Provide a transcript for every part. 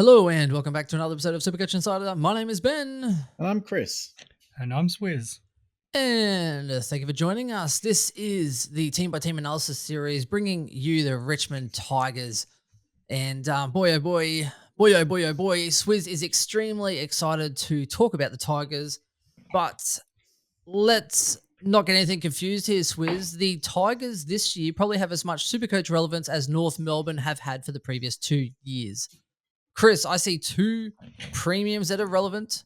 Hello and welcome back to another episode of Supercoach Insider. My name is Ben. And I'm Chris. And I'm Swizz. And thank you for joining us. This is the team-by-team analysis series bringing you the Richmond Tigers. And boy, oh boy, Swizz is extremely excited to talk about the Tigers. But let's not get anything confused here, Swizz. The Tigers this year probably have as much Supercoach relevance as North Melbourne have had for the previous 2 years. Chris, I see 2 premiums that are relevant,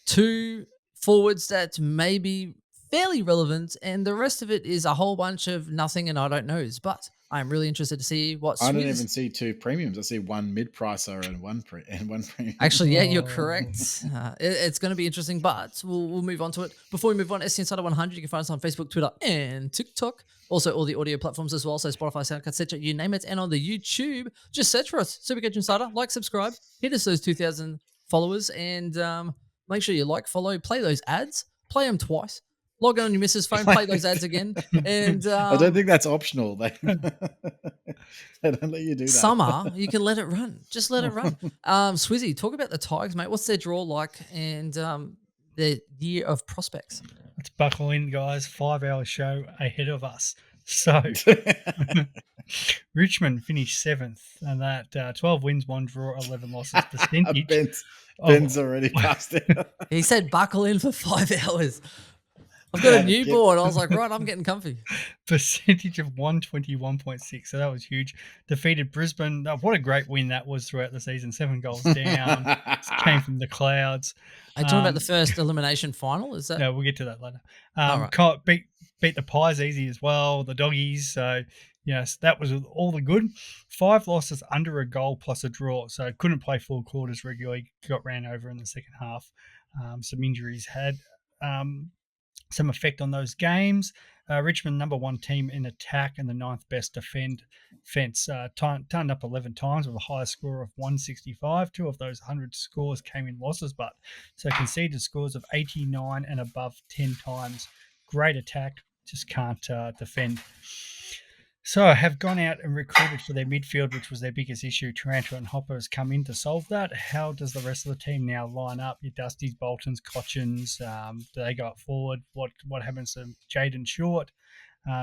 2 forwards that may be fairly relevant, and the rest of it is a whole bunch of nothing and I don't knows. But I'm really interested to see what I don't even see 2 premiums. I see 1 mid-pricer and one premium. Actually, yeah, you're correct. It's going to be interesting, but we'll move on to it. Before we move on, SC Insider 100, you can find us on Facebook, Twitter, and TikTok. Also, all the audio platforms as well, so Spotify, Soundcloud, Stitcher, you name it. And on the YouTube, just search for us, Supercoach Insider. Like, subscribe, hit us those 2,000 followers, and make sure you like, follow, play those ads, play them twice. Log on your missus' phone, play those ads again. And I don't think that's optional. They don't let you do that. Summer, you can let it run. Just let it run. Swizzy, talk about the Tigers, mate. What's their draw like and the year of prospects? Let's buckle in, guys. 5-hour show ahead of us. So, Richmond finished 7th, and that 12 wins, 1 draw, 11 losses percentage. Ben's already past it. He said buckle in for 5 hours. I've got a newborn. I was like, right, I'm getting comfy. Percentage of 121.6. So that was huge. Defeated Brisbane. What a great win that was throughout the season. 7 goals down. Came from the clouds. Are you talking about the first elimination final? Is that? No, we'll get to that later. Right. Beat the Pies easy as well. The Doggies. So, yes, that was all the good. 5 losses under a goal plus a draw. So couldn't play 4 quarters regularly. Got ran over in the second half. Some injuries had some effect on those games. Richmond, number 1 team in attack and the 9th best defense. Turned up 11 times with a high score of 165. 2 of those 100 scores came in losses, so conceded scores of 89 and above 10 times. Great attack, just can't defend. So have gone out and recruited for their midfield, which was their biggest issue. Taranto and Hopper has come in to solve that. How does the rest of the team now line up? Your Dusties, Boltons, Cotchins, do they go up forward? What happens to Jaden Short?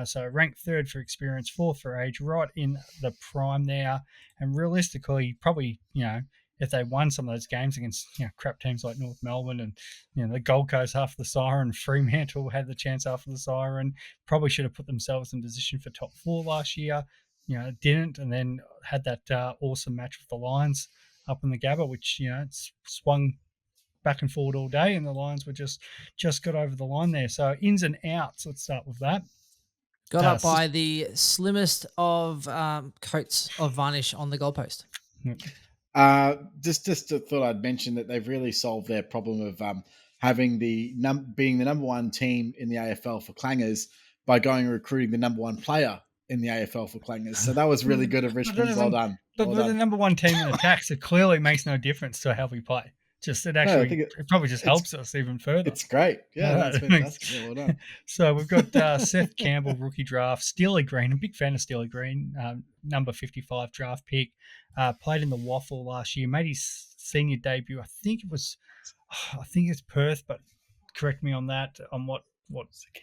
So ranked 3rd for experience, 4th for age, right in the prime there. And realistically, probably, if they won some of those games against crap teams like North Melbourne and the Gold Coast after the siren, Fremantle had the chance after the siren, probably should have put themselves in position for top 4 last year. Didn't, and then had that awesome match with the Lions up in the Gabba, which it's swung back and forward all day, and the Lions were just got over the line there. So ins and outs. Let's start with that. Got up by the slimmest of coats of varnish on the goalpost. Just thought I'd mention that they've really solved their problem of having being the number 1 team in the AFL for clangers by going and recruiting the number 1 player in the AFL for clangers. So that was really good of Richmond. Well done. But the number 1 team in attacks, it clearly makes no difference to how we play. It probably just helps us even further. It's great. Yeah, that's fantastic. Yeah, well done. So we've got Seth Campbell, rookie draft, Steely Green. I'm a big fan of Steely Green, number 55 draft pick. Played in the Waffle last year, made his senior debut. I think it's Perth, but correct me on that, on what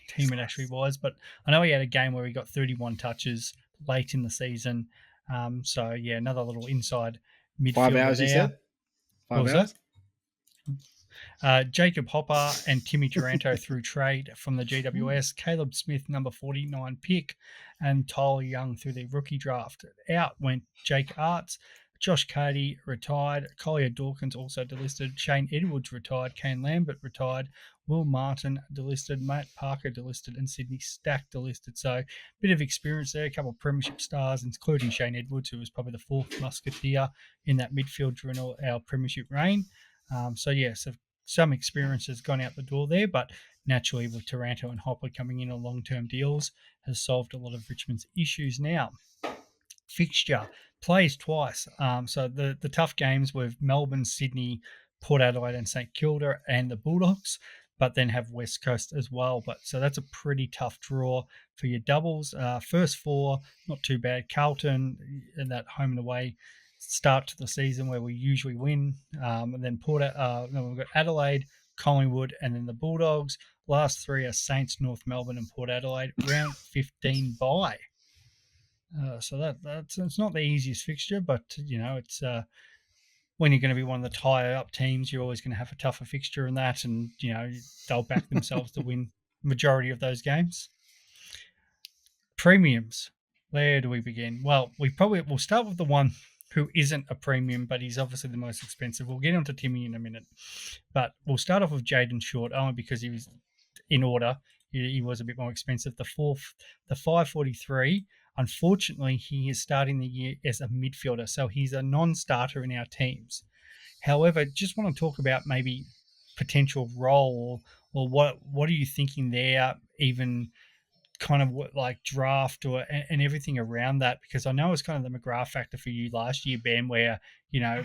team it actually was. But I know he had a game where he got 31 touches late in the season. So yeah, another little inside midfielder 5 hours, there. you said? 5 hours? Jacob Hopper and Timmy Taranto through trade from the GWS. Caleb Smith, number 49 pick, and Tyler Young through the rookie draft. Out went Jake Arts. Josh Cady retired. Collier Dawkins also delisted. Shane Edwards retired. Kane Lambert retired. Will Martin delisted. Matt Parker delisted. And Sydney Stack delisted. So a bit of experience there. A couple of premiership stars, including Shane Edwards, who was probably the 4th musketeer in that midfield during our premiership reign. So some experience has gone out the door there, but naturally with Taranto and Hopper coming in on long-term deals has solved a lot of Richmond's issues now. Fixture plays twice. So the tough games with Melbourne, Sydney, Port Adelaide and St Kilda and the Bulldogs, but then have West Coast as well. So that's a pretty tough draw for your doubles. First 4, not too bad. Carlton in that home and away start to the season where we usually win. And then then we've got Adelaide, Collingwood, and then the Bulldogs. Last three are Saints, North Melbourne, and Port Adelaide. Round 15 bye. So that's it's not the easiest fixture, but it's when you're going to be one of the higher up teams, you're always going to have a tougher fixture in that, and they'll back themselves to win majority of those games. Premiums. Where do we begin? Well, we'll start with the one who isn't a premium, but he's obviously the most expensive. We'll get onto Timmy in a minute, but we'll start off with Jaden Short, only because he was in order. He was a bit more expensive. The 543. Unfortunately, he is starting the year as a midfielder, so he's a non-starter in our teams. However, just want to talk about maybe potential role, or what are you thinking there, even kind of what, like draft and everything around that, because I know it's kind of the McGrath factor for you last year, Ben, where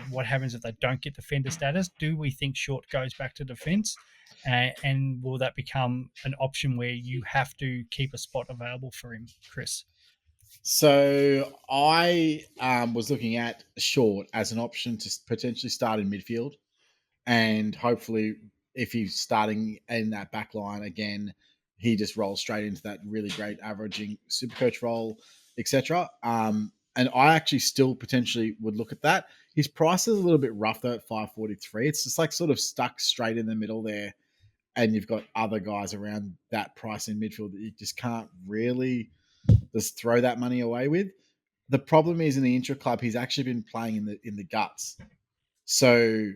what happens if they don't get defender status? Do we think Short goes back to defense, and will that become an option where you have to keep a spot available for him, Chris? So I was looking at Short as an option to potentially start in midfield, and hopefully, if he's starting in that back line again, he just rolls straight into that really great averaging Supercoach role, etc. And I actually still potentially would look at that. His price is a little bit rough though at 543. It's just like sort of stuck straight in the middle there, and you've got other guys around that price in midfield that you just can't really just throw that money away with. The problem is in the intra club, he's actually been playing in the guts. So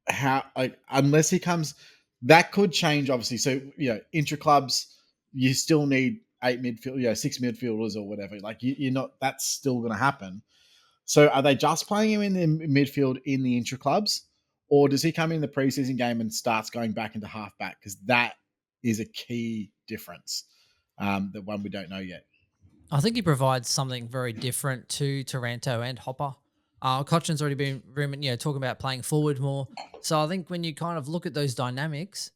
how, like, unless he comes, that could change obviously. So intra clubs, you still need 6 midfielders or whatever. Like you're not, that's still going to happen. So are they just playing him in the midfield in the intra clubs, or does he come in the preseason game and starts going back into halfback? Because that is a key difference, that one we don't know yet. I think he provides something very different to Taranto and Hopper. Cochran's already been talking about playing forward more. So I think when you kind of look at those dynamics,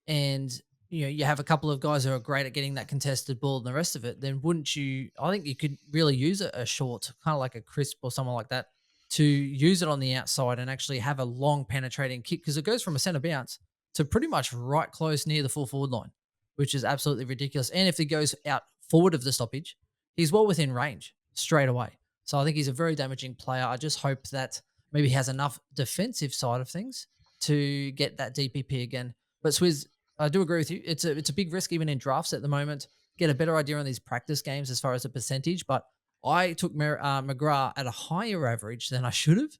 and you have a couple of guys who are great at getting that contested ball and the rest of it, then wouldn't you? I think you could really use a short, kind of like a Crisp or someone like that, to use it on the outside and actually have a long penetrating kick, because it goes from a centre bounce to pretty much right close near the full forward line, which is absolutely ridiculous. And if he goes out forward of the stoppage, he's well within range straight away. So I think he's a very damaging player. I just hope that maybe he has enough defensive side of things to get that DPP again. But Swizz, I do agree with you. It's a big risk even in drafts at the moment. Get a better idea on these practice games as far as the percentage. But I took McGrath at a higher average than I should have,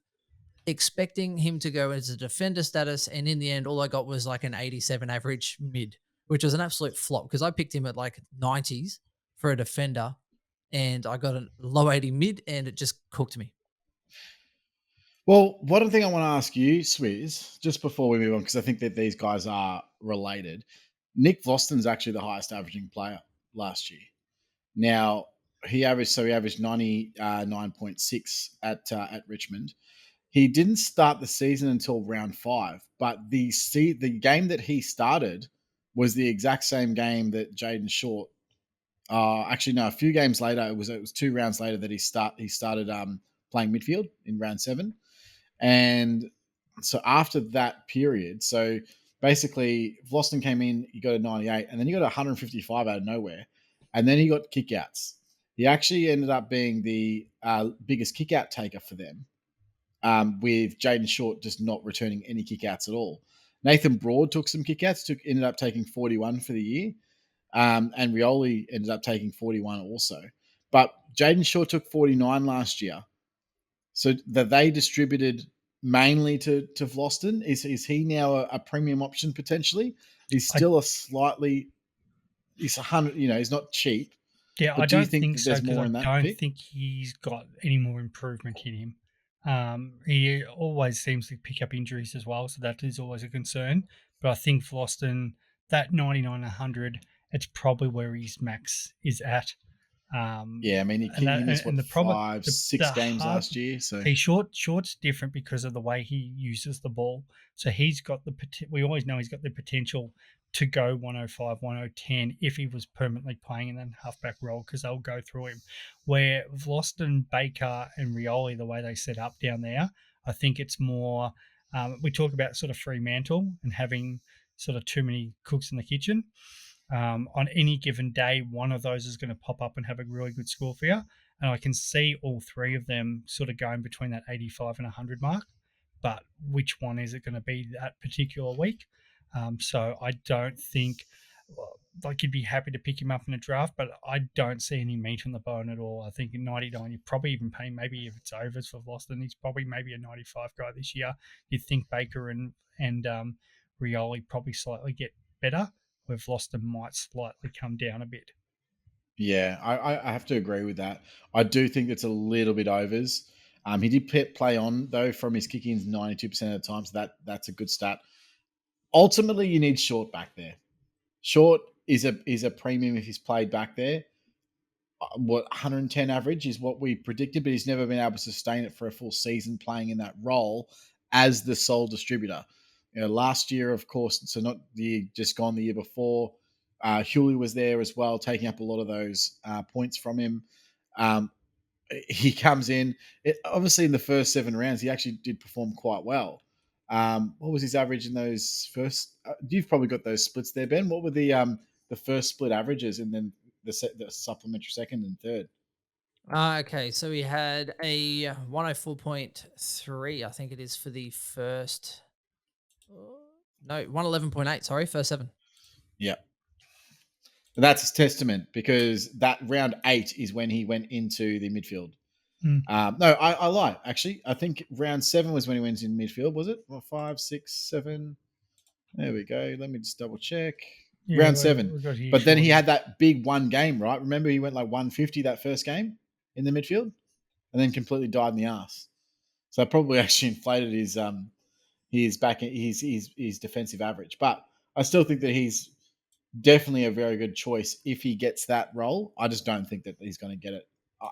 expecting him to go as a defender status. And in the end, all I got was like an 87 average mid, which was an absolute flop because I picked him at like 90s for a defender, and I got a low 80 mid, and it just cooked me. Well, one thing I want to ask you, Swizz, just before we move on, because I think that these guys are related. Nick Vlaston's actually the highest averaging player last year. Now, he averaged 99.6 at Richmond. He didn't start the season until round 5, but the game that he started was the exact same game that Jaden Short. Actually, no, a few games later, it was 2 rounds later that he started playing midfield in round 7. And so after that period, so basically Vlaston came in, he got a 98, and then he got 155 out of nowhere, and then he got kickouts. He actually ended up being the biggest kickout taker for them, with Jaden Short just not returning any kickouts at all. Nathan Broad took some kickouts, ended up taking 41 for the year, and Rioli ended up taking 41 also. But Jaden Short took 49 last year. So that they distributed mainly to Vlaston. Is he now a premium option potentially? He's still he's 100. He's not cheap. Yeah, but I do you don't think so, there's because more I in that don't pick? think he's got any more improvement in him. He always seems to pick up injuries as well, so that is always a concern. But I think Vlaston, that 99, 100, it's probably where his max is at. Yeah, I mean, he missed and the problem, 6 games last year. So Short's different because of the way he uses the ball. So he's got we always know he's got the potential to go 105, 110 if he was permanently playing in that halfback role, because they'll go through him. Where Vlosten, Baker, and Rioli, the way they set up down there, I think it's more. We talk about sort of Fremantle and having sort of too many cooks in the kitchen. On any given day, one of those is going to pop up and have a really good score for you. And I can see all three of them sort of going between that 85 and 100 mark. But which one is it going to be that particular week? So I don't think, like, you'd be happy to pick him up in a draft, but I don't see any meat on the bone at all. I think in 99, you're probably even paying, maybe if it's overs for Vlosten, he's probably maybe a 95 guy this year. You'd think Baker and Rioli probably slightly get better, where Vlosten might slightly come down a bit. yeah, I have to agree with that. I do think it's a little bit overs. He did play on though from his kick-ins 92% of the time, so that's a good stat. Ultimately, you need Short back there. Short is a premium if he's played back there. What 110 average is what we predicted, but he's never been able to sustain it for a full season playing in that role as the sole distributor. Last year, of course, so not the just gone the year before, Hewley was there as well, taking up a lot of those points from him. He comes in, obviously in the first 7 rounds, he actually did perform quite well. What was his average in those first? You've probably got those splits there, Ben. What were the first split averages, and then the supplementary second and third? Okay, so we had a 104.3, I think it is, for the first. No, 111.8. Sorry, first 7. Yeah. And that's a testament, because that round 8 is when he went into the midfield. No, I lie. Actually, I think round 7 was when he went in midfield. Was it? Well, 5, 6, 7. There we go. Let me just double check. Yeah, round 7. But then he had that big one game, right? Remember, he went like 150 that first game in the midfield, and then completely died in the ass. So probably actually inflated his defensive average. But I still think that he's definitely a very good choice if he gets that role. I just don't think that he's going to get it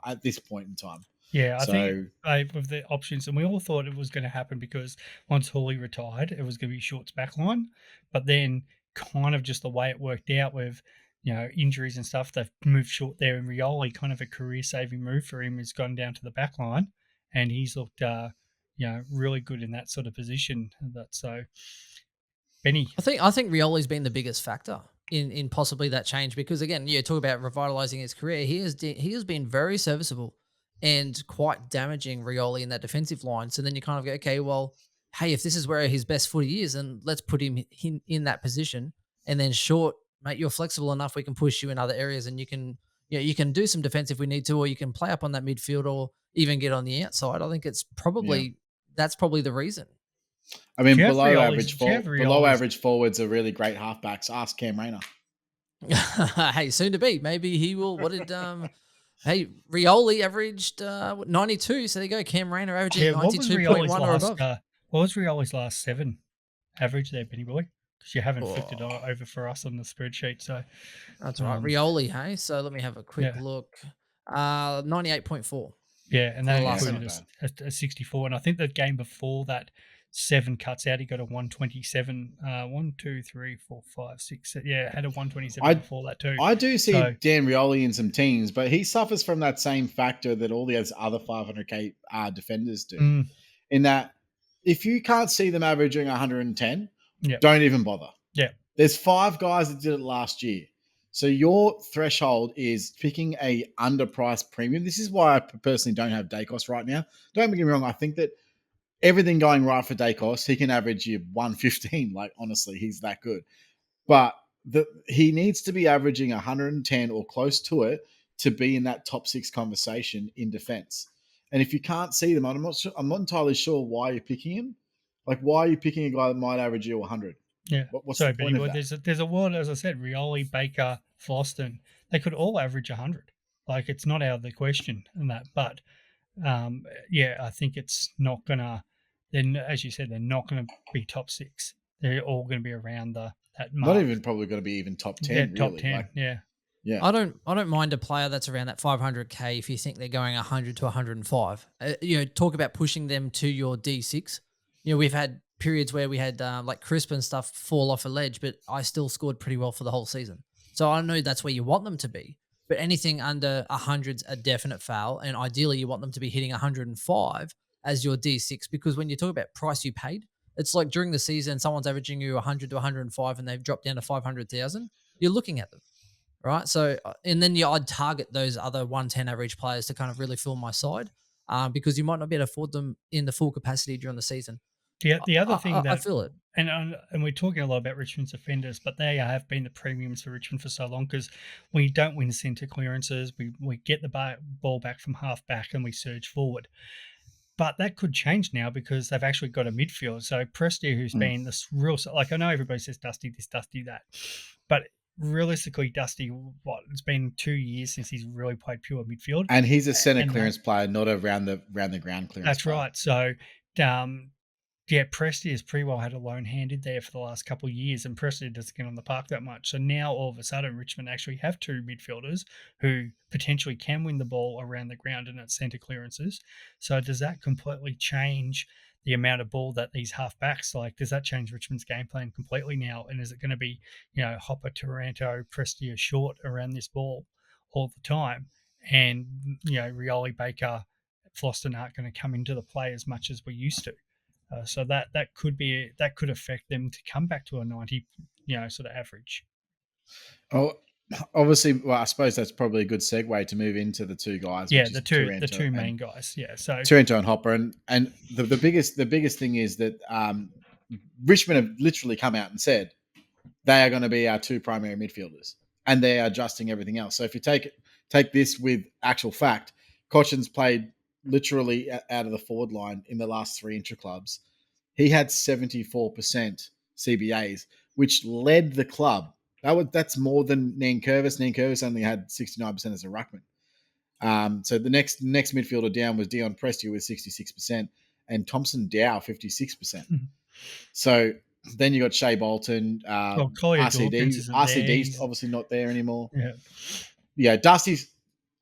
at this point in time. Yeah, I think of the options, and we all thought it was going to happen because once Hawley retired, it was going to be Short's backline. But then, kind of just the way it worked out with, injuries and stuff, they've moved Short there, and Rioli, kind of a career-saving move for him, has gone down to the backline, and he's looked, really good in that sort of position. So, Benny, I think Rioli's been the biggest factor in possibly that change, because again, talk about revitalizing his career. He has been very serviceable and quite damaging, Rioli, in that defensive line. So then you kind of go, okay, well, hey, if this is where his best footy is, then let's put him in that position. And then Short, mate, you're flexible enough, we can push you in other areas, and you can do some defense if we need to, or you can play up on that midfield, or even get on the outside. I think it's probably that's probably the reason. I mean, below average forwards are really great halfbacks. Ask Cam Rayner. Hey, soon to be. Maybe he will. What did hey, Rioli averaged 92, so there you go. Cam Rayner averaging 92.1 or above. What was Rioli's last 7 average there, Benny Boy? Because you haven't flipped it over for us on the spreadsheet. So that's right. Rioli, hey? So let me have a quick look. 98.4. Yeah, and that included a 64. And I think the game before that, 7 cuts out, he got a 127. 1, 2, 3, 4, 5, 6. Yeah, had a 127 before that too. I do see Dan Rioli in some teams, but he suffers from that same factor that all the other 500k defenders do. In that, if you can't see them averaging 110, don't even bother. Yeah, there's 5 guys that did it last year. So your threshold is picking a underpriced premium. This is why I personally don't have Dacos right now. Don't get me wrong. I think that everything going right for Dacos, he can average you 115. Like, honestly, he's that good. But he needs to be averaging 110 or close to it to be in that top 6 conversation in defense. And if you can't see them, I'm not entirely sure why you're picking him. Like, why are you picking a guy that might average you 100? Yeah. What's the point of that? There's a world, as I said, Rioli, Baker, Vlosten, they could all average 100. Like, it's not out of the question in that. But, I think it's not going to, then as you said, they're not going to be top 6. They're all going to be around that mark. Not even probably going to be even top 10. Yeah, top 10, Yeah. I don't mind a player that's around that 500K if you think they're going 100 to 105. Talk about pushing them to your D6. We've had periods where we had like Crisp and stuff fall off a ledge, but I still scored pretty well for the whole season. So I know that's where you want them to be, but anything under 100's a definite foul, and ideally you want them to be hitting 105 as your D6, because when you talk about price you paid, it's like during the season someone's averaging you 100 to 105 and they've dropped down to 500,000. You're looking at them. Right. So, and then I'd target those other 110 average players to kind of really fill my side, because you might not be able to afford them in the full capacity during the season. The other thing I that, feel it. and we're talking a lot about Richmond's defenders, but they have been the premiums for Richmond for so long because we don't win centre clearances. We get the ball back from half back and we surge forward. But that could change now because they've actually got a midfield. So Prestia, who's been this real, like I know everybody says Dusty this, Dusty that, but realistically, Dusty, it's been 2 years since he's really played pure midfield, and he's a centre clearance player, not a round the ground clearance. That's player. right. So, yeah, Prestia has pretty well had a lone handed there for the last couple of years, and Prestia doesn't get on the park that much. So now all of a sudden, Richmond actually have two midfielders who potentially can win the ball around the ground and at centre clearances. So does that completely change the amount of ball that these half-backs, like, does that change Richmond's game plan completely now? And is it going to be, Hopper, Taranto, Prestia short around this ball all the time? And, Rioli, Baker, Floston aren't going to come into the play as much as we used to. So that could affect them to come back to a 90, sort of average. Oh, obviously, well, I suppose that's probably a good segue to move into the two guys. Yeah, which the is two main guys. Yeah, so Taranto and Hopper, and the biggest thing is that Richmond have literally come out and said they are going to be our two primary midfielders, and they are adjusting everything else. So if you take this with actual fact, Cochin's played literally out of the forward line in the last three intra-clubs. He had 74% CBAs, which led the club. That's more than Nankervis. Nankervis only had 69% as a ruckman. So the next midfielder down was Dion Prestia with 66%, and Thompson Dow 56%. So then you got Shea Bolton, RCD. RCD's obviously not there anymore. Yeah, Dusty's.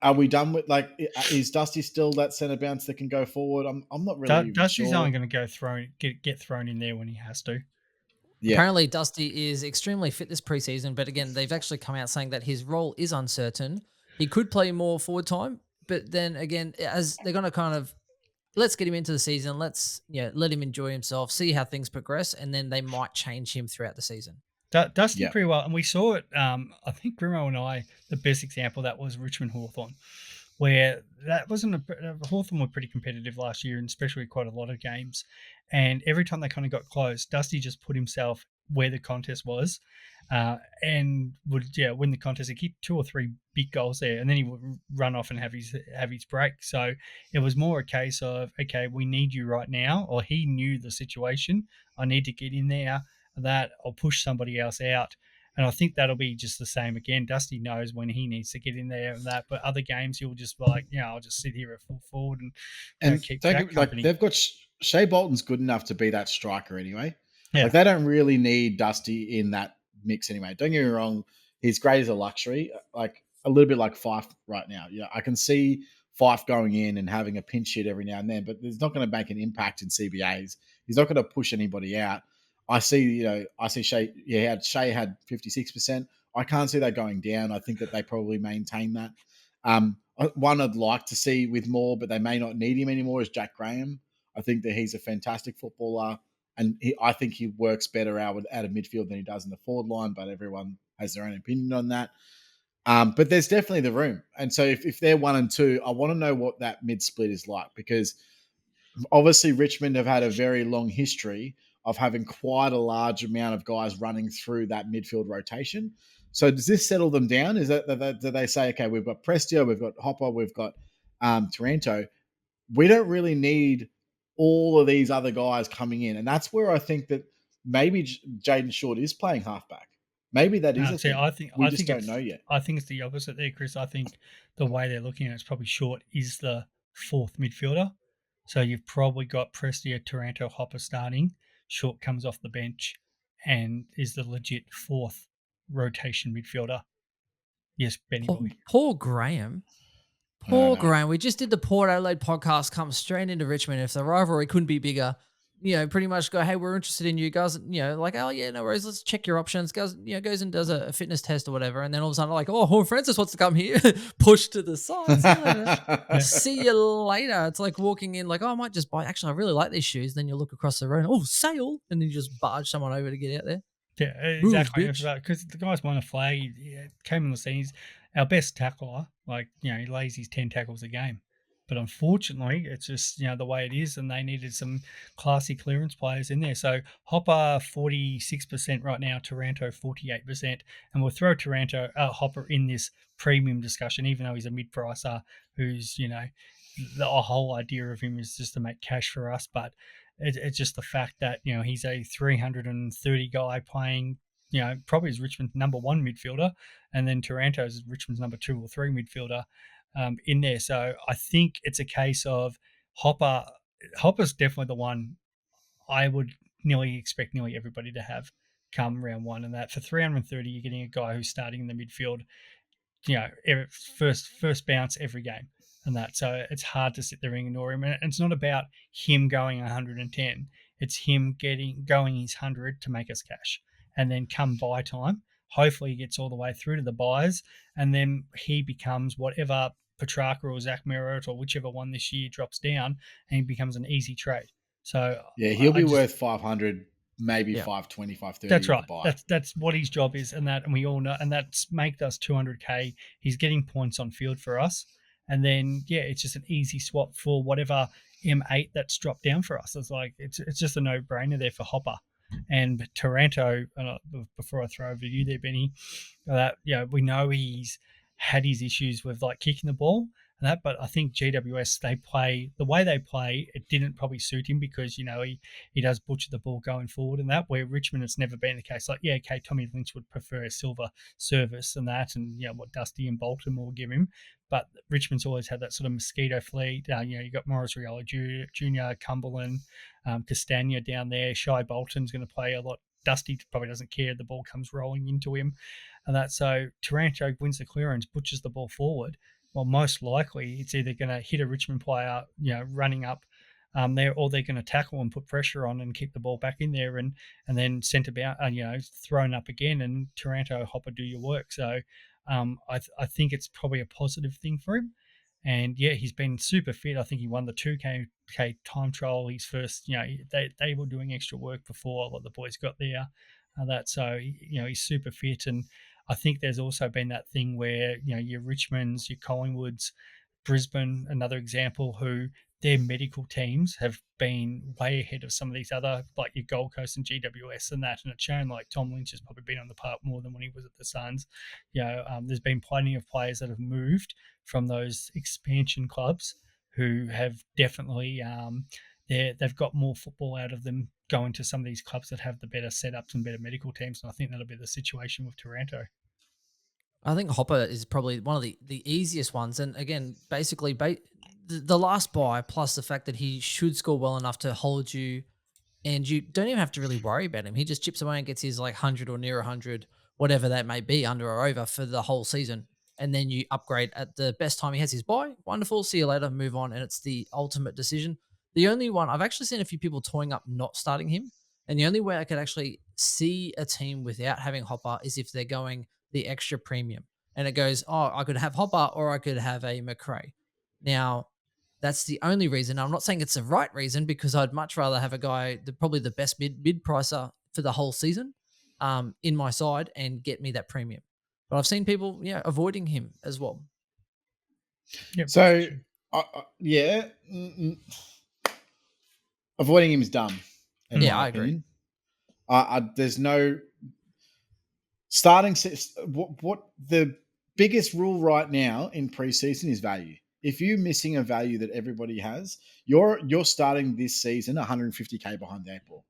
Are we done with, like, is Dusty still that centre bounce that can go forward? I'm not really Dusty's sure. only going to get thrown in there when he has to. Yeah. Apparently, Dusty is extremely fit this preseason, but again, they've actually come out saying that his role is uncertain. He could play more forward time, but then again, as they're going to kind of, let's get him into the season, let's let him enjoy himself, see how things progress, and then they might change him throughout the season. Dusty pretty well, and we saw it. I think Grimo and I, the best example that was Richmond Hawthorn, where that wasn't Hawthorn were pretty competitive last year, and especially quite a lot of games. And every time they kind of got close, Dusty just put himself where the contest was, and would win the contest. He kicked 2 or 3 big goals there, and then he would run off and have his break. So it was more a case of, okay, we need you right now, or he knew the situation. I need to get in there. That I'll push somebody else out. And I think that'll be just the same again. Dusty knows when he needs to get in there and that, but other games you'll just be like, I'll just sit here at full forward and keep Jack company. They've got Shea Bolton's good enough to be that striker anyway. Yeah. Like, they don't really need Dusty in that mix anyway. Don't get me wrong, he's great as a luxury, like a little bit like Fife right now. Yeah, I can see Fife going in and having a pinch hit every now and then, but it's not going to make an impact in CBAs. He's not going to push anybody out. I see Shea. Yeah, Shea had 56%. I can't see that going down. I think that they probably maintain that. One I'd like to see with more, but they may not need him anymore, is Jack Graham. I think that he's a fantastic footballer, and I think he works better out of midfield than he does in the forward line. But everyone has their own opinion on that. But there's definitely the room, and so if they're 1 and 2, I want to know what that mid split is like, because obviously Richmond have had a very long history of having quite a large amount of guys running through that midfield rotation. So does this settle them down? Is that do they say, okay, we've got Prestia, we've got Hopper, we've got Taranto. We don't really need all of these other guys coming in. And that's where I think that maybe Jaden Short is playing halfback. Maybe that is a thing. We just don't know yet. I think it's the opposite there, Chris. I think the way they're looking at it's probably Short is the 4th midfielder. So you've probably got Prestia, Taranto, Hopper starting. Short comes off the bench and is the legit 4th rotation midfielder. Yes, Benny Poor, Boy. poor Graham. I Poor know. Graham. We just did the Port Adelaide podcast, come straight into Richmond. If the rivalry couldn't be bigger, pretty much go, hey, we're interested in you guys. Like, oh yeah, no worries. Let's check your options. Goes, goes and does a fitness test or whatever, and then all of a sudden, like, oh, Francis wants to come here. Push to the side. See you later. Yeah. See you later. It's like walking in, like, oh, I might just buy. Actually, I really like these shoes. Then you look across the road, oh, sale, and then you just barge someone over to get out there. Yeah, Move, exactly. bitch. Because the guy's won a flag. He came on the scene. He's our best tackler. Like, he lays his 10 tackles a game. But unfortunately, it's just, the way it is, and they needed some classy clearance players in there. So Hopper 46% right now, Taranto 48%. And we'll throw Hopper in this premium discussion, even though he's a mid-pricer who's, the whole idea of him is just to make cash for us. But it's just the fact that he's a 330 guy playing probably as Richmond's number one midfielder, and then Taranto's Richmond's number 2 or 3 midfielder in there. So I think it's a case of Hopper's definitely the one I would expect everybody to have come round 1, and that for 330 you're getting a guy who's starting in the midfield first bounce every game and that. So it's hard to sit there and ignore him. And it's not about him going 110. It's him going his 100 to make us cash. And then come buy time, hopefully he gets all the way through to the buys, and then he becomes whatever Petrarca or Zach Merritt or whichever one this year drops down, and he becomes an easy trade. So yeah, he'll be worth 500, maybe 520, 530. That's right. Buy. That's what his job is, and we all know, and that's make us 200k. He's getting points on field for us, and then it's just an easy swap for whatever M8 that's dropped down for us. It's like it's just a no brainer there for Hopper and Taranto. Before I throw over to you there, Benny, that we know he's had his issues with like kicking the ball and that, but I think GWS the way they play, it didn't probably suit him because he does butcher the ball going forward and that, where Richmond it's never been the case. Like Tommy Lynch would prefer a silver service and that, and what Dusty and Baltimore give him, but Richmond's always had that sort of mosquito fleet. You got Morris Riolo Jr., Cumberland, Castagna down there. Shy Bolton's going to play a lot. Dusty probably doesn't care. The ball comes rolling into him. And that, so Taranto wins the clearance, butchers the ball forward. Well, most likely it's either going to hit a Richmond player, running up there, or they're going to tackle and put pressure on and keep the ball back in there, and then centre bound, thrown up again, and Taranto Hopper do your work. So I think it's probably a positive thing for him. And he's been super fit. I think he won the 2K time trial. His first, they were doing extra work before a lot of the boys got there. So he's super fit, and I think there's also been that thing where your Richmonds, your Collingwoods, Brisbane, another example, who their medical teams have been way ahead of some of these other, like your Gold Coast and GWS and that, and it's shown like Tom Lynch has probably been on the park more than when he was at the Suns. There's been plenty of players that have moved from those expansion clubs who have definitely they've got more football out of them going to some of these clubs that have the better setups and better medical teams, and I think that'll be the situation with Taranto. I think Hopper is probably one of the easiest ones. And again, basically, the last buy plus the fact that he should score well enough to hold you, and you don't even have to really worry about him. He just chips away and gets his like 100 or near 100, whatever that may be, under or over for the whole season. And then you upgrade at the best time he has his buy. Wonderful. See you later. Move on. And it's the ultimate decision. The only one, I've actually seen a few people toying up not starting him. And the only way I could actually see a team without having Hopper is if they're going the extra premium. And it goes, oh, I could have Hopper or I could have a McRae. Now, that's the only reason. I'm not saying it's the right reason, because I'd much rather have a guy, probably the best mid pricer for the whole season, in my side and get me that premium. But I've seen people, avoiding him as well. Yep. So, avoiding him is dumb. I agree. There's no starting. What the biggest rule right now in preseason is value. If you're missing a value that everybody has, you're starting this season 150k behind the eight ball.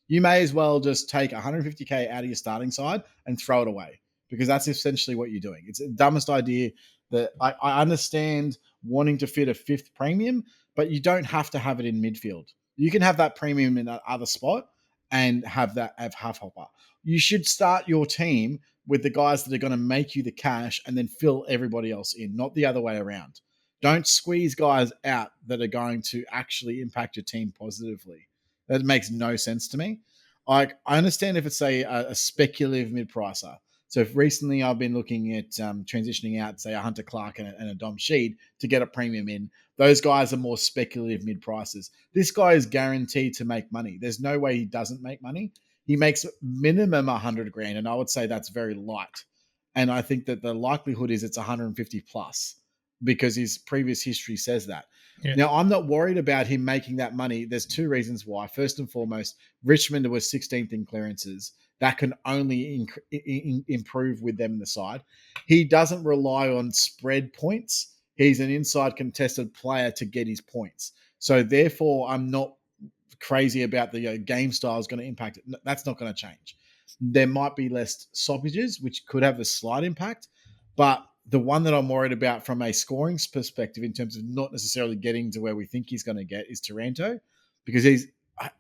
You may as well just take 150k out of your starting side and throw it away, because that's essentially what you're doing. It's the dumbest idea. That I understand wanting to fit a fifth premium, but you don't have to have it in midfield. You can have that premium in that other spot and have half Hopper. You should start your team with the guys that are going to make you the cash and then fill everybody else in, not the other way around. Don't squeeze guys out that are going to actually impact your team positively. That makes no sense to me. I understand if it's a speculative mid-pricer. So if recently I've been looking at transitioning out, say, a Hunter Clark and a Dom Sheed to get a premium in, those guys are more speculative mid-prices. This guy is guaranteed to make money. There's no way he doesn't make money. He makes minimum 100 grand, and I would say that's very light. And I think that the likelihood is it's 150 plus because his previous history says that. Yeah. Now, I'm not worried about him making that money. There's two reasons why. First and foremost, Richmond was 16th in clearances. That can only improve with them in the side. He doesn't rely on spread points. He's an inside contested player to get his points. So therefore, I'm not crazy about the game style is going to impact it. That's not going to change. There might be less stoppages, which could have a slight impact. But the one that I'm worried about from a scoring perspective in terms of not necessarily getting to where we think he's going to get is Taranto, because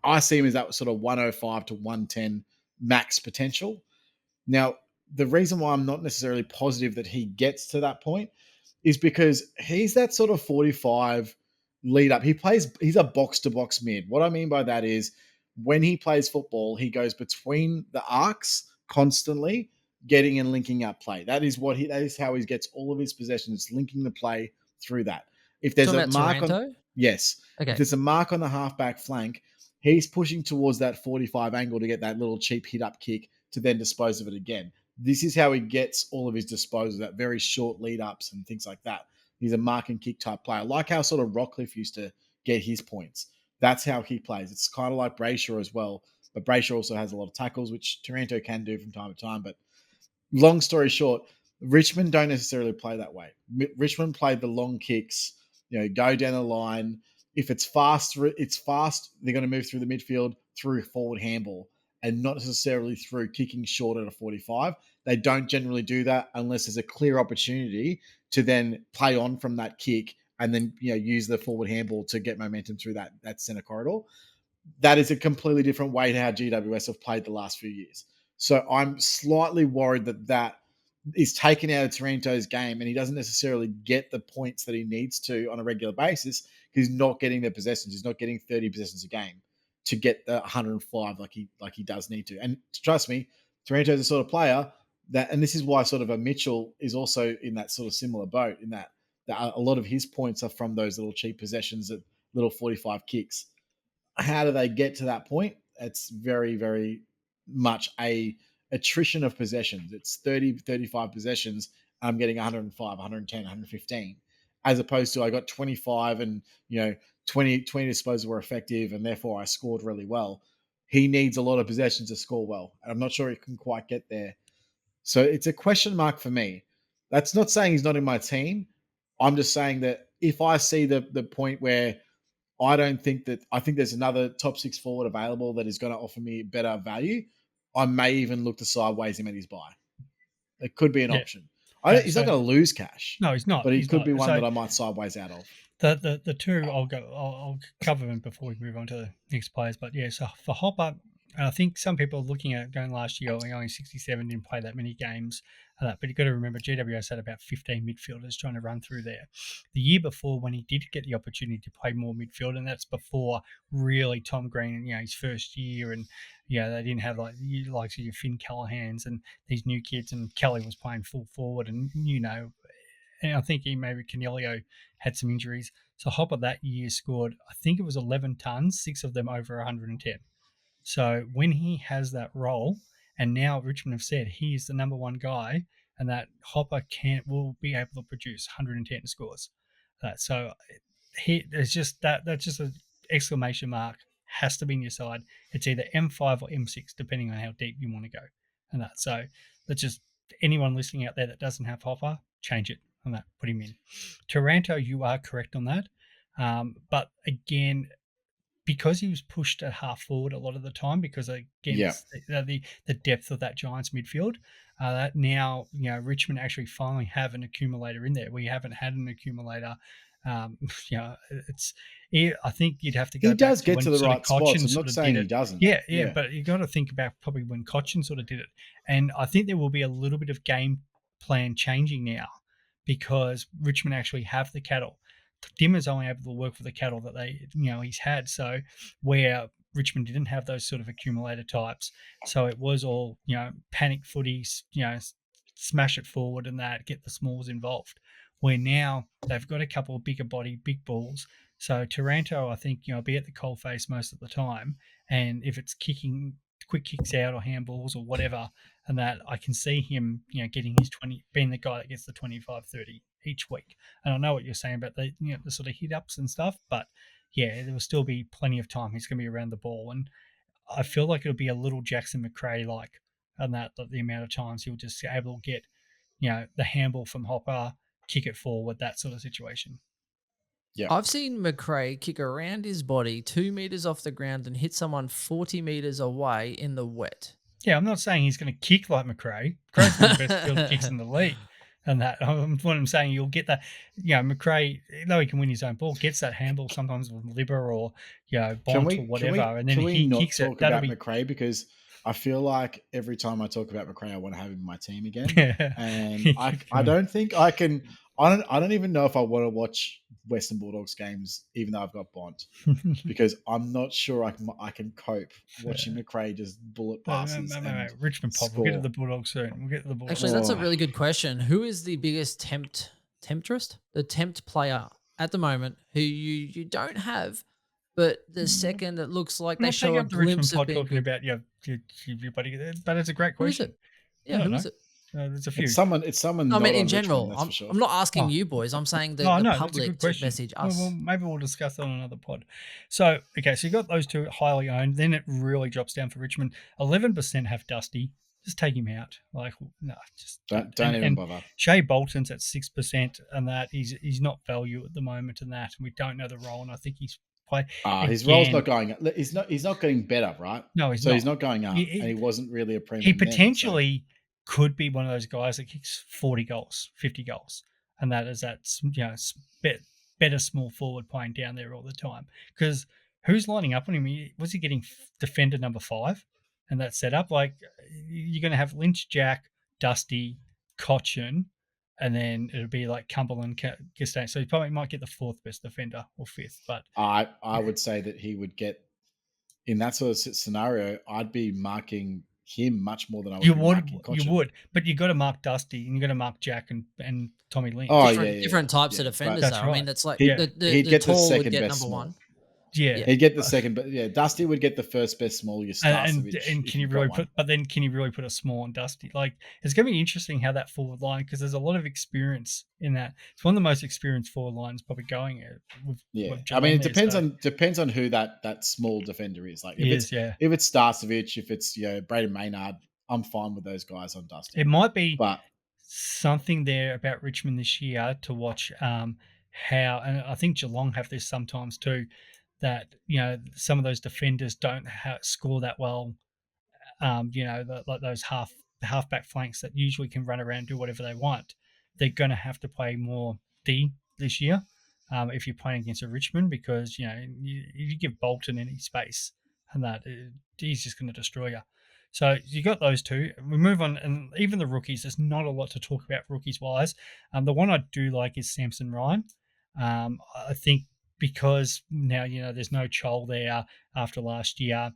I see him as that sort of 105 to 110 max potential. Now, the reason why I'm not necessarily positive that he gets to that point is because he's that sort of 45 lead up. He's a box to box mid. What I mean by that is when he plays football, he goes between the arcs constantly, getting and linking up play. That is how he gets all of his possessions, linking the play through that. If there's a mark Taranto? on, yes, Okay. If there's a mark on the halfback flank, he's pushing towards that 45 angle to get that little cheap hit up kick to then dispose of it again. This is how he gets all of his disposals, that very short lead ups and things like that. He's a mark and kick type player, like how sort of Rockcliffe used to get his points. That's how he plays. It's kind of like Brayshaw as well, but Brayshaw also has a lot of tackles, which Taranto can do from time to time. But long story short, Richmond don't necessarily play that way. Richmond played the long kicks, go down the line. If it's fast. They're going to move through the midfield through forward handball and not necessarily through kicking short at a 45. They don't generally do that unless there's a clear opportunity to then play on from that kick and then use the forward handball to get momentum through that center corridor. That is a completely different way to how GWS have played the last few years. So I'm slightly worried that is taken out of Taranto's game and he doesn't necessarily get the points that he needs to on a regular basis because he's not getting the possessions. He's not getting 30 possessions a game to get the 105 like he does need to. And trust me, Taranto's the sort of player that, and this is why sort of a Mitchell is also in that sort of similar boat in that a lot of his points are from those little cheap possessions at little 45 kicks. How do they get to that point? It's very, very much a attrition of possessions. It's 30, 35 possessions. I'm getting 105, 110, 115, as opposed to I got 25 and 20 disposals were effective and therefore I scored really well. He needs a lot of possessions to score well. And I'm not sure he can quite get there. So it's a question mark for me. That's not saying he's not in my team. I'm just saying that if I see the point where I think there's another top six forward available that is going to offer me better value, I may even look to sideways him at his buy. It could be an option. He's not going to lose cash. No, he's not. But he could not. be one that I might sideways out of. The two I'll cover them before we move on to the next players. But yeah, so for Hopper, I think some people are looking at going last year, only 67, didn't play that many games. But you've got to remember, GWS had about 15 midfielders trying to run through there. The year before, when he did get the opportunity to play more midfield, and that's before really Tom Green, his first year, and they didn't have like your Finn Callahans and these new kids, and Kelly was playing full forward, and and I think maybe Canelio had some injuries. So Hopper that year scored, I think it was 11 tons, 6 of them over 110. So when he has that role, and now Richmond have said he is the number one guy, and that Hopper will be able to produce 110 scores. So there's just that's just an exclamation mark has to be in your side. It's either M5 or M6 depending on how deep you want to go. And so let's just anyone listening out there that doesn't have Hopper, change it on that, put him in. Taranto, you are correct on that. But again, because he was pushed at half forward a lot of the time, because again, the depth of that Giants midfield, that now Richmond actually finally have an accumulator in there. We haven't had an accumulator You know, I think you'd have to go He back does to get when to the sort of right spots. Cochin I'm sort not of saying did he it. doesn't. Yeah, but you got to think about probably when Cochin sort of did it, and I think there will be a little bit of game plan changing now because Richmond actually have the cattle. Dimmer's only able to work with the cattle that he's had. So where Richmond didn't have those sort of accumulator types, so it was all panic footies, smash it forward and that get the smalls involved. Where now they've got a couple of bigger body, big balls. So Taranto, I think be at the coalface most of the time, and if it's kicking quick kicks out or handballs or whatever, and that I can see him, getting his 20, being the guy that gets the 25-30 each week. And I know what you're saying about the sort of hit ups and stuff, but yeah, there will still be plenty of time. He's going to be around the ball, and I feel like it'll be a little Jackson McRae like, and that the amount of times he'll just be able to get, the handball from Hopper, kick it forward, that sort of situation. Yeah. I've seen McRae kick around his body 2 meters off the ground and hit someone 40 meters away in the wet. Yeah, I'm not saying he's going to kick like McRae. McRae's one of the best field kicks in the league. And that, what I'm saying, you'll get that, McRae, though he can win his own ball, gets that handball sometimes with liver or, Bont or whatever, and then he not kicks it. talk That'll about be McRae, because I feel like every time I talk about McRae, I want to have him in my team again. And I don't think I can. I don't even know if I want to watch Western Bulldogs games, even though I've got Bont, because I'm not sure I can cope watching McRae just bullet passes. Mate, Richmond Pop. Score. We'll get to the Bulldogs soon. We'll get to the Bulldogs. Actually, that's a really good question. Who is the biggest tempt player at the moment who you don't have, but the second it looks like I'm they not show taking a up the Richmond glimpse of Pod being talking good? about your buddy, but it's a great Who is question. it? Yeah, who is it? There's a few. It's someone. I Not mean, in on general, Richmond, that's for sure. I'm not asking Oh. you boys. I'm saying the No, that's a public good to question. message us. Well, maybe we'll discuss that on another pod. So, okay, so you got those two highly owned. Then it really drops down for Richmond. 11% have Dusty. Just take him out. Like, no, just Don't even bother. Shea Bolton's at 6%, and that he's not value at the moment, and that, and we don't know the role. And I think he's play. His role's not going. He's not getting better, right? No, he's so not. He's not going up, and he wasn't really a premium. He potentially could be one of those guys that kicks 40 goals, 50 goals, and that is better small forward playing down there all the time. Because who's lining up on him? Was he getting defender number 5 and that setup? Like, you're going to have Lynch, Jack, Dusty, Cochin, and then it'll be like Cumberland, Castaigne. So he probably might get the 4th best defender or 5th. But I would say that he would get, in that sort of scenario, I'd be marking him much more than I would be marking Cochin. You would, but you got to mark Dusty and you got to mark Jack and Tommy Lynch. Oh, different types of defenders. That's though. right. I mean, it's like he'd the get the tall would second get best number small. 1. Yeah, he'd get the second, but Dusty would get the first best small. Your and can you really put? But then can you really put a small on Dusty? Like, it's going to be interesting how that forward line, because there's a lot of experience in that. It's one of the most experienced forward lines probably going. With I mean, it depends on who that small defender is. Like, if it's Starcevich, if it's Braden Maynard, I'm fine with those guys on Dusty. It might be, but something there about Richmond this year to watch. How, and I think Geelong have this sometimes too, that some of those defenders don't score that well. Like those halfback flanks that usually can run around and do whatever they want. They're going to have to play more D this year if you're playing against a Richmond, because you give Bolton any space and that he's just going to destroy you. So you got those two. We move on, and even the rookies. There's not a lot to talk about rookies wise. The one I do like is Samson Ryan. I think, because now there's no Chol there after last year,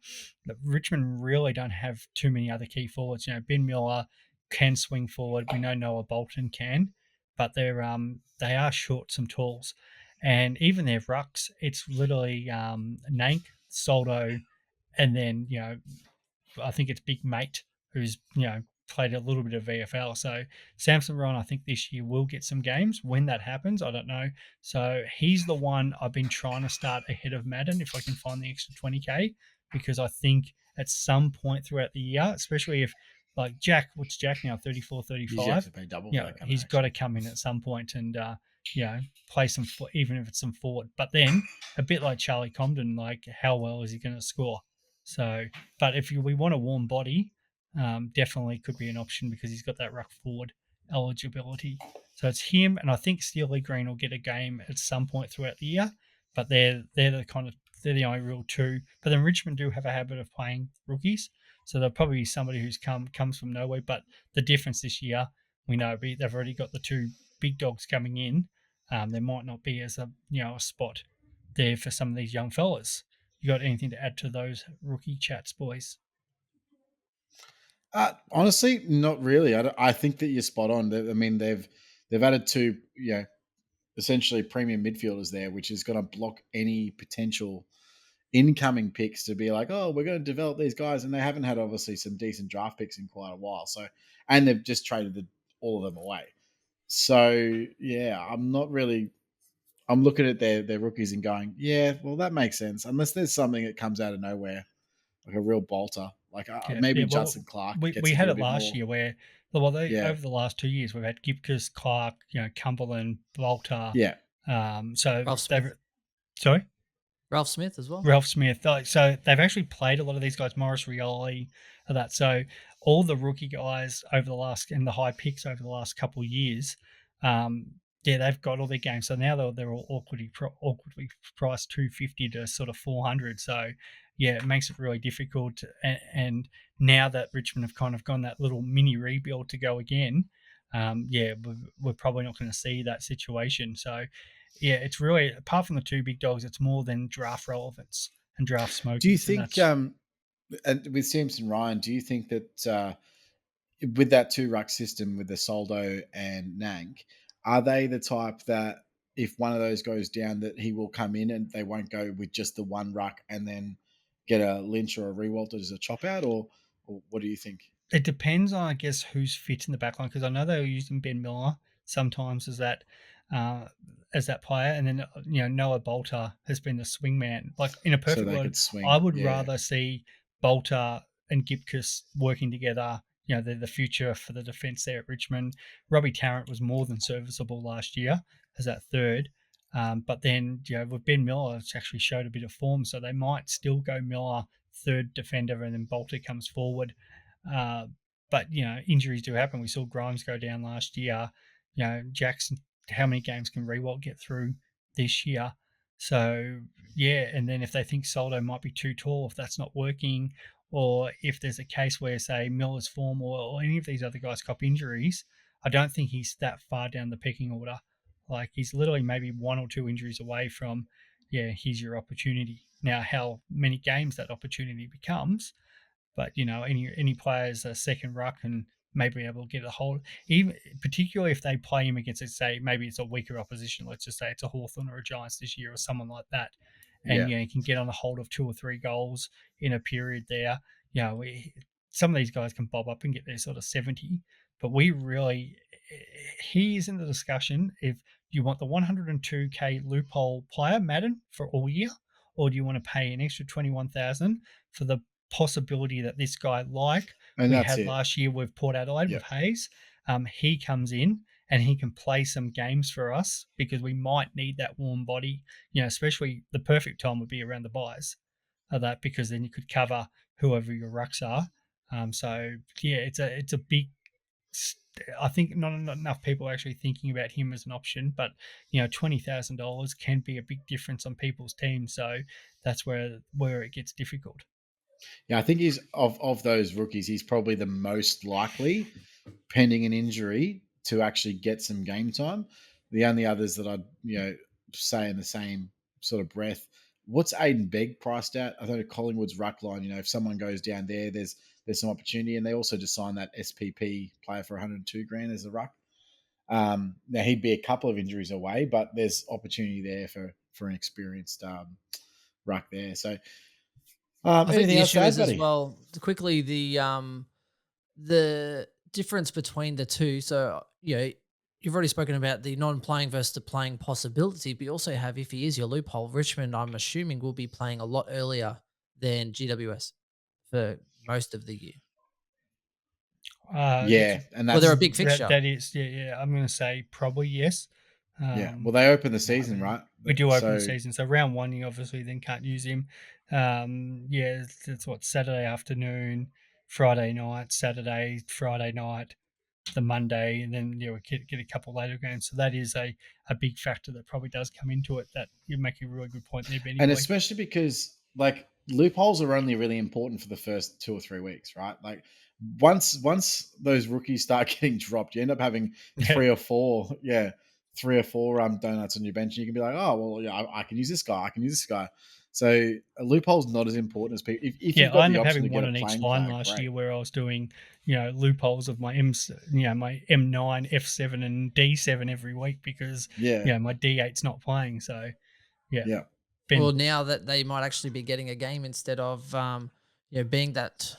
but Richmond really don't have too many other key forwards. Ben Miller can swing forward. We know Noah Bolton can, but they are short some tools, and even their rucks, it's literally Nank, Soldo, and then I think it's Big Mate who's played a little bit of VFL. So Samson Ryan, I think this year will get some games. When that happens, I don't know. So he's the one I've been trying to start ahead of Madden if I can find the extra 20K, because I think at some point throughout the year, especially if, like, Jack, what's Jack now, 34, 35? He's got to come in at some point and play some, even if it's some forward. But then, a bit like Charlie Comden, like, how well is he going to score? So, but if we want a warm body, definitely could be an option, because he's got that ruck forward eligibility. So it's him, and I think Steely Green will get a game at some point throughout the year. But they're the only real two. But then Richmond do have a habit of playing rookies, so there'll probably be somebody who's comes from nowhere. But the difference this year, we know they've already got the two big dogs coming in. There might not be as a spot there for some of these young fellas. You got anything to add to those rookie chats, boys? Honestly, not really. I think that you're spot on. I mean, they've added two, essentially premium midfielders there, which is going to block any potential incoming picks to be like, oh, we're going to develop these guys, and they haven't had obviously some decent draft picks in quite a while. So, and they've just traded all of them away. So yeah, I'm not really. I'm looking at their rookies and going, yeah, well, that makes sense. Unless there's something that comes out of nowhere, like a real bolter, like maybe Well, Judson Clark gets we to had do a it bit last more. year where Yeah, over the last 2 years we've had Gibcus, Clark, Cumberland, Bolter. yeah. So Ralph they've Smith. sorry. Ralph Smith as well. Ralph Smith. So they've actually played a lot of these guys, Morris Rioli, that. So all the rookie guys over the last and the high picks over the last couple of years, they've got all their games. So now they're all awkwardly priced 250 to sort of 400. So yeah, it makes it really difficult. And now that Richmond have kind of gone that little mini rebuild to go again, we're probably not going to see that situation. So yeah, it's really, apart from the two big dogs, it's more than draft relevance and draft Do you smokies, and think, that's and with Simpson Ryan, do you think that with that two ruck system with the Soldo and Nank, are they the type that if one of those goes down, that he will come in and they won't go with just the one ruck and then get a Lynch or a Rewalter as a chop out, or what do you think? it depends on, I guess, who's fit in the backline, because I know they were using Ben Miller sometimes uh, as that player, and then Noah Bolter has been the swingman. Like in a So perfect they world, could swing. I would Yeah. rather see Bolter and Gibcus working together. They're the future for the defence there at Richmond. Robbie Tarrant was more than serviceable last year as that third. But then, with Ben Miller, it's actually showed a bit of form, so they might still go Miller third defender, and then Bolter comes forward. Uh, but injuries do happen. We saw Grimes go down last year. Jackson, how many games can Rewalt get through this year? So yeah, and then if they think Soldo might be too tall, if that's not working, or if there's a case where say Miller's form or any of these other guys cop injuries, I don't think he's that far down the pecking order. Like he's literally maybe one or two injuries away from, here's your opportunity. Now, how many games that opportunity becomes, but any players a second ruck and maybe able to get a hold, even particularly if they play him against, let's say maybe it's a weaker opposition, let's just say it's a Hawthorn or a Giants this year or someone like that, and Yeah. he can get on a hold of 2 or 3 goals in a period there. Some of these guys can bob up and get their sort of 70, but he is in the discussion if you want the 102k loophole player Madden for all year, or do you want to pay an extra 21,000 for the possibility that this guy, like And we that's had it. last year with Port Adelaide Yeah. with Hayes, he comes in and he can play some games for us because we might need that warm body. Especially the perfect time would be around the buys of that, because then you could cover whoever your rucks are. So yeah, it's a big. I think not enough people are actually thinking about him as an option, but $20,000 can be a big difference on people's teams. So that's where it gets difficult. Yeah, I think he's of those rookies, he's probably the most likely, pending an injury, to actually get some game time. The only others that I'd say in the same sort of breath, what's Aiden Begg priced at? I think Collingwood's ruck line. If someone goes down there, there's some opportunity, and they also just signed that SPP player for 102 grand as a ruck. Now he'd be a couple of injuries away, but there's opportunity there for an experienced ruck there. So, I think anything the else to issue add, is as buddy? well quickly the difference between the two. So you've already spoken about the non-playing versus the playing possibility, but you also have, if he is your loophole, Richmond, I'm assuming, will be playing a lot earlier than GWS for most of the year. Yeah, and Well, they're a that's big fixture. That is, I'm going to say probably yes. yeah. Well, they open the I season, mean, right? we do open the So season, so round one you obviously then can't use him. It's what, Saturday afternoon, Friday night, Saturday, Friday night. the Monday, and then get a couple later games. So that is a big factor that probably does come into it. That you make a really good point there, Benny And boy. especially because like loopholes are only really important for the first 2 or 3 weeks, right? Like once those rookies start getting dropped, you end up having Yeah. 3 or 4 donuts on your bench, and you can be like, oh well, yeah, I can use this guy, I can use this guy. So a loophole's not as important as people. If you've I got the ended up option to having get one a on each playing line card, last great. year where I was doing, loopholes of my my M9, F7, and D7 every week because Yeah, my D8's not playing. So yeah, yeah. Ben. Well, now that they might actually be getting a game instead of being that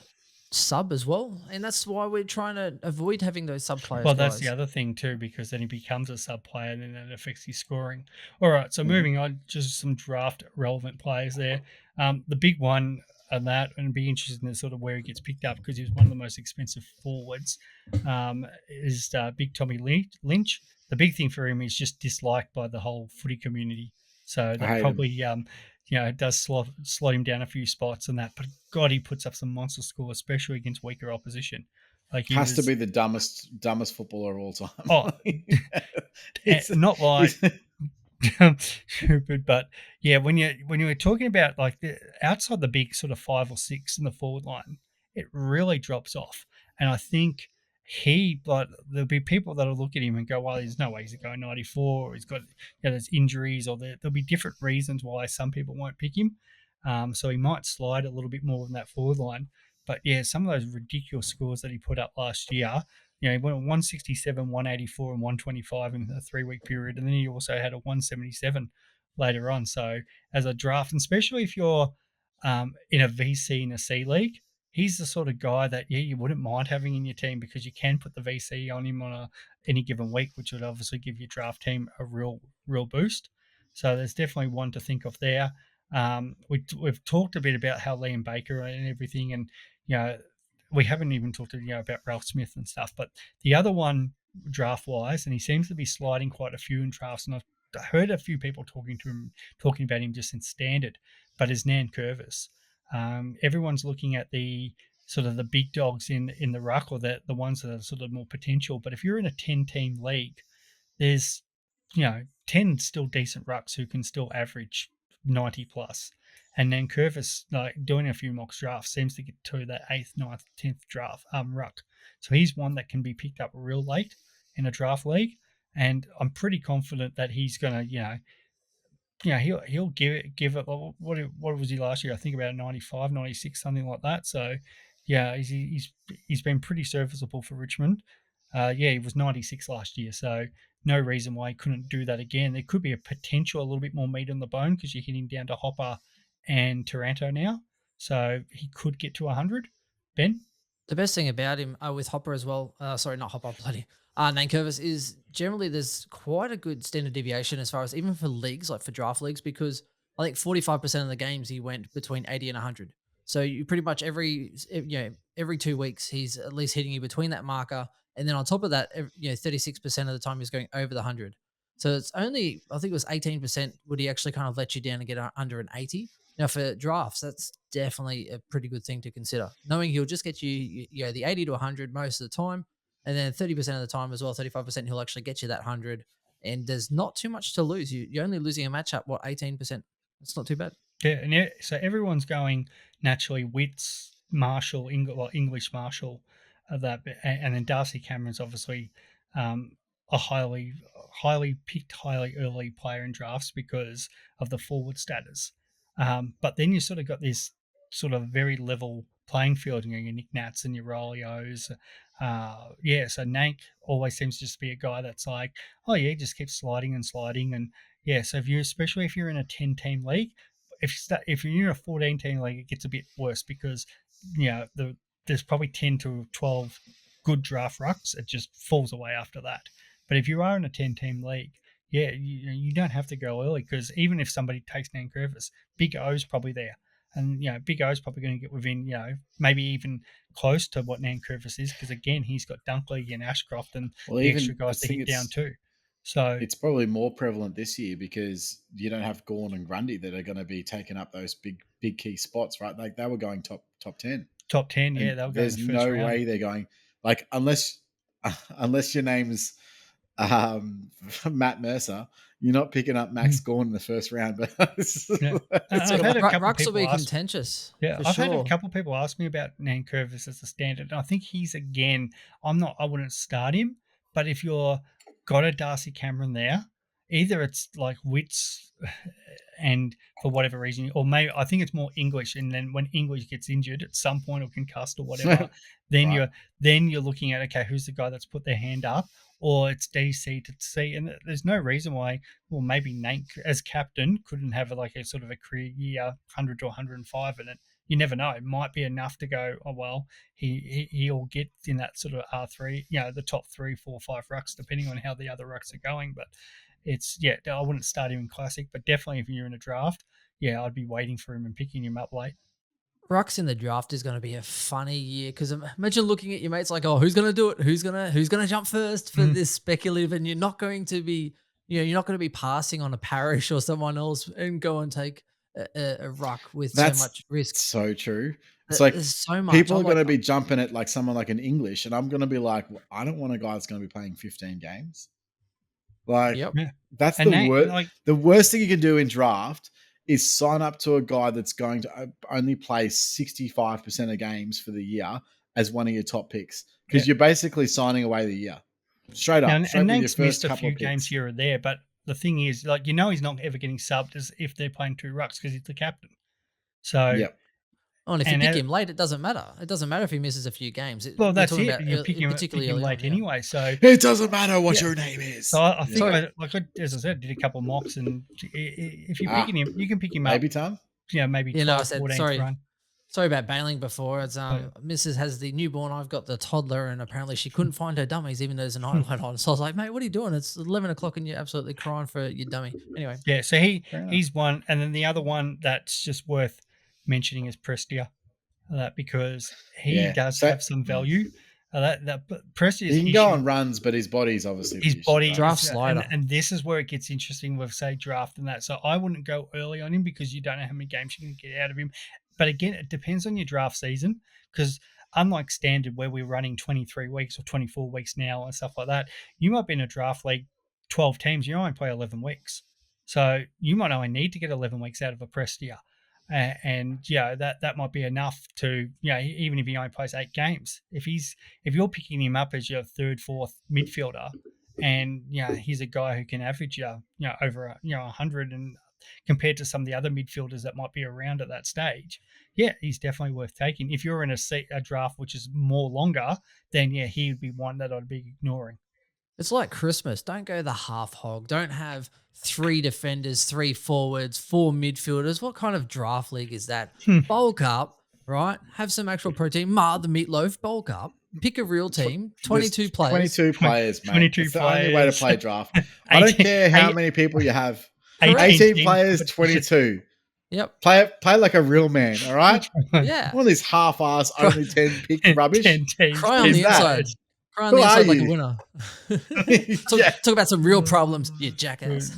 sub as well, and that's why we're trying to avoid having those sub players, Well, that's the guys. other thing too, because then he becomes a sub player, and then that affects his scoring. All right, so Mhm. moving on, just some draft relevant players there. The big one on that, and be interested in sort of where he gets picked up because he was one of the most expensive forwards. Is Big Tommy Lynch. The big thing for him is just disliked by the whole footy community, so I that hate him. probably does slot him down a few spots and that. But God, he puts up some monster score, especially against weaker opposition. Like he Has to was be the dumbest footballer of all Oh, time. He's, not like he's stupid, but yeah, when you were talking about like outside the big sort of 5 or 6 in the forward line, it really drops off. And I think but there'll be people that'll look at him and go, well, there's no way he's going 94, or he's got there's injuries, or there'll be different reasons why some people won't pick him. So he might slide a little bit more in that forward line. But yeah, some of those ridiculous scores that he put up last year, he went 167, 184, and 125 in a 3 week period. And then he also had a 177 later on. So as a draft, and especially if you're in a VC in a C league, he's the sort of guy that, you wouldn't mind having in your team because you can put the VC on him on any given week, which would obviously give your draft team a real boost. So there's definitely one to think of there. We've talked a bit about how Liam Baker and everything, and we haven't even talked about Ralph Smith and stuff. But the other one draft wise, and he seems to be sliding quite a few in drafts, and I've heard a few people talking about him just in standard, but is Nan Curvis. Everyone's looking at the sort of the big dogs in the ruck, or the ones that are sort of more potential. But if you're in a 10-team league, there's 10 still decent rucks who can still average 90 plus. And then Curvis, like doing a few mock drafts, seems to get to that 8th, 9th, 10th draft ruck. So he's one that can be picked up real late in a draft league. And I'm pretty confident that he's going to, he'll give it. What was he last year? I think about 95, 96, something like that. So yeah, he's been pretty serviceable for Richmond. He was 96 last year, so no reason why he couldn't do that again. There could be a potential a little bit more meat on the bone because you're hitting down to Hopper and Taranto now, so he could get to 100. Ben? The best thing about him with Hopper as well, sorry, not Hopper, bloody Nankervis, is generally there's quite a good standard deviation as far as even for leagues, like for draft leagues, because I think 45% of the games he went between 80 and 100. So you pretty much every 2 weeks he's at least hitting you between that marker, and then on top of that, 36% of the time he's going over the 100. So it's only I think it was 18% would he actually kind of let you down and get under an 80. Now for drafts, that's definitely a pretty good thing to consider. Knowing he'll just get you the 80 to 100 most of the time, and then 30% of the time as well, 35% he'll actually get you that 100. And there's not too much to lose. You're only losing a matchup, 18%? That's not too bad. Yeah, and so everyone's going naturally Wits, Marshall, English Marshall, and then Darcy Cameron's obviously um, a highly picked, highly early player in drafts because of the forward status. But then you sort of got this sort of very level playing field, your Nick Nats and your Rolios. So Nank always seems to just be a guy that's like, oh yeah, just keeps sliding and sliding, and yeah. So especially if you're in a 10-team league, if you're in a 14-team league, it gets a bit worse because there's probably 10 to 12 good draft rucks. It just falls away after that. But if you are in a 10-team league, yeah, you don't have to go early because even if somebody takes Nan Curvis, Big O's probably there. And Big O's probably going to get within maybe even close to what Nan Curvis is because again he's got Dunkley and Ashcroft and well, the extra even I guys to think hit down too. So it's probably more prevalent this year because you don't have Gorn and Grundy that are going to be taking up those big key spots, right? Like they were going top 10, top 10, yeah, and they'll go in there's the first no round. way they're going like unless unless your name's Matt Mercer, you're not picking up Max Gawn in the first round. But Yeah. I've had a couple of Rucks will people be ask. contentious. Yeah, for I've had a sure. couple of people ask me about Nankervis as a standard, and I think he's again. I wouldn't start him, but if you're got a Darcy Cameron there, either it's like Wits, and for whatever reason, or maybe I think it's more English, and then when English gets injured at some point or concussed or whatever, then Right. you're looking at, okay, who's the guy that's put their hand up, or it's DC to C, and there's no reason why. Well, maybe Nate as captain couldn't have like a sort of a career year 100 to 105 in it. You never know. It might be enough to go, oh, well, he'll get in that sort of R3, the top 3, 4, 5 rucks, depending on how the other rucks are going. But I wouldn't start him in Classic, but definitely if you're in a draft, I'd be waiting for him and picking him up late. Rucks in the draft is going to be a funny year because imagine looking at your mates like, oh, who's going to do it? Who's gonna jump first for this speculative? And you're not going to be, you're not going to be passing on a Parish or someone else and go and take a ruck with That's so much risk. so true. It's like There's so much. people I'm are going to like, be jumping at like someone like an English, and I'm going to be like, well, I don't want a guy that's going to be playing 15 games. Like yep. that's And the worst. like- the worst thing you can do in draft is sign up to a guy that's going to only play 65% of games for the year as one of your top picks, because you're basically signing away the year straight up. And with your Nate's first missed a couple few of games picks. here or there, but the thing is, like, he's not ever getting subbed as if they're playing 2 rucks because he's the captain. So Yep. Oh, and if you pick him late, it doesn't matter. It doesn't matter if he misses a few games. Well, We're that's talking it. about You pick him particularly late anyway. So It doesn't matter what your name is. So I think, as I said, did a couple of mocks, and if you're picking him, you can pick him up. Maybe time. Maybe 12, I said 14th run. Sorry about bailing before. It's Mrs. has the newborn. I've got the toddler, and apparently she couldn't find her dummies, even though there's a night light on. So I was like, mate, what are you doing? It's 11 o'clock, and you're absolutely crying for your dummy. Anyway. Yeah, so he's one, and then the other one that's just worth mentioning is Prestia, because he does have some value. Prestia, he can go on runs, but his body's obviously his body draft slider, and this is where it gets interesting with say draft and that. So I wouldn't go early on him because you don't know how many games you can get out of him. But again, it depends on your draft season, because unlike standard where we're running 23 weeks or 24 weeks now and stuff like that, you might be in a draft league 12 teams, you only play 11 weeks. So you might only need to get 11 weeks out of a Prestia. And that might be enough to, even if he only plays 8 games, if you're picking him up as your 3rd, 4th midfielder, and he's a guy who can average over 100, and compared to some of the other midfielders that might be around at that stage, he's definitely worth taking. If you're in a draft which is more longer, then he would be one that I'd be ignoring. It's like Christmas. Don't go the half hog. Don't have 3 defenders, 3 forwards, 4 midfielders. What kind of draft league is that? Bulk up, right? Have some actual protein. The meatloaf, bulk up. Pick a real team. 22 players. 22 players, mate. 22 it's the players. only way to play draft. I don't care how many people you have. 18 players, 22. Yep. Play like a real man, all right? Yeah. All this half-ass, only 10 pick rubbish. 10 teams. Cry on the inside. Cry on the inside like a winner. Talk about some real problems, you jackass.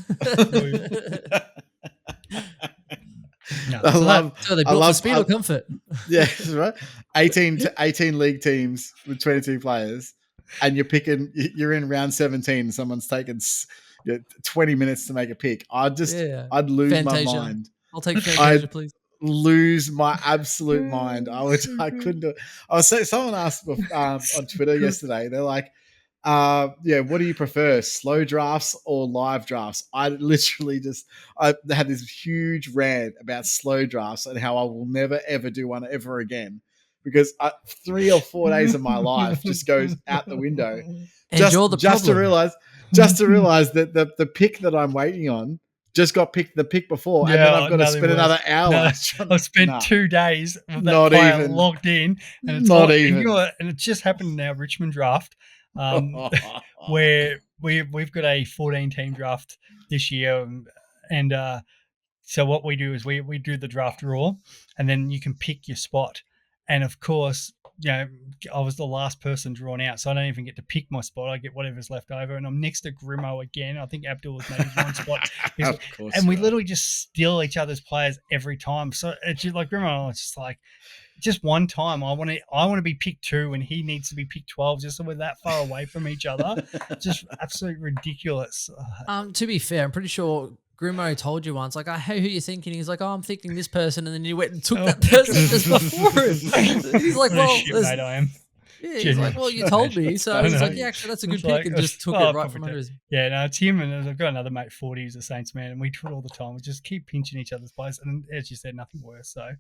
I love speed or comfort. Yeah, right. 18 league teams with 22 players, and you're in round 17 and someone's taken 20 minutes to make a pick. I'd lose Fantasia. my mind. I'll take Fantasia, please. Lose my absolute mind. I couldn't do it. Someone asked on Twitter yesterday, they're like, what do you prefer, slow drafts or live drafts? I literally I had this huge rant about slow drafts and how I will never ever do one ever again, because 3 or 4 days of my life just goes out the window. Just to realize that the pick that I'm waiting on just got picked the pick before, and then I've got to spend another hour. I've spent 2 days with that not player even logged in, and it's not even. And it just happened in our Richmond draft, where we've got a 14-team draft this year, and so what we do is we do the draft raw, and then you can pick your spot, and of course, I was the last person drawn out, so I don't even get to pick my spot. I get whatever's left over, and I'm next to Grimo again. I think Abdul has made his one spot. Of course, and we literally just steal each other's players every time. So it's just like Grimo, it's just like, just one time I want to be pick 2 and he needs to be pick 12 just so we're that far away from each other. Just absolutely ridiculous. To be fair, I'm pretty sure Grimo told you once, like, oh, hey, who you thinking? He's like, oh, I'm thinking this person, and then you went and took that person just before him. He's like, What a well, shitmate I am. yeah, he's like, well, you told me. So I he's know. like, yeah, actually, that's a good It's pick, like, and just took oh, it right probably from under did. his. Yeah, no, it's him, and I've got another mate, 40, who's a Saints man, and we do it all the time. We just keep pinching each other's plays, and as you said, nothing worse. So,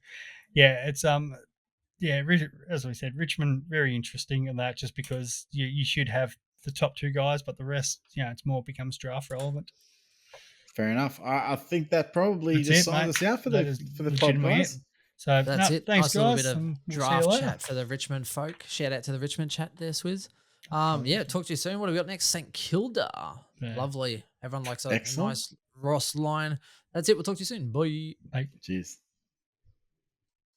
yeah, it's yeah, as we said, Richmond very interesting in that, just because you should have the top 2 guys, but the rest, it's more becomes draft relevant. Fair enough. I think that probably That's just it, signs mate. us out for That the is pod, legitimately guys. it. So That's it. Thanks, Nice little guys. bit of And we'll see you draft later. chat for the Richmond folk. Shout out to the Richmond chat there, Swizz. Yeah, talk to you soon. What do we got next? St Kilda. Yeah. Lovely. Everyone likes a Excellent. nice Ross line. That's it. We'll talk to you soon. Bye. Bye. Cheers.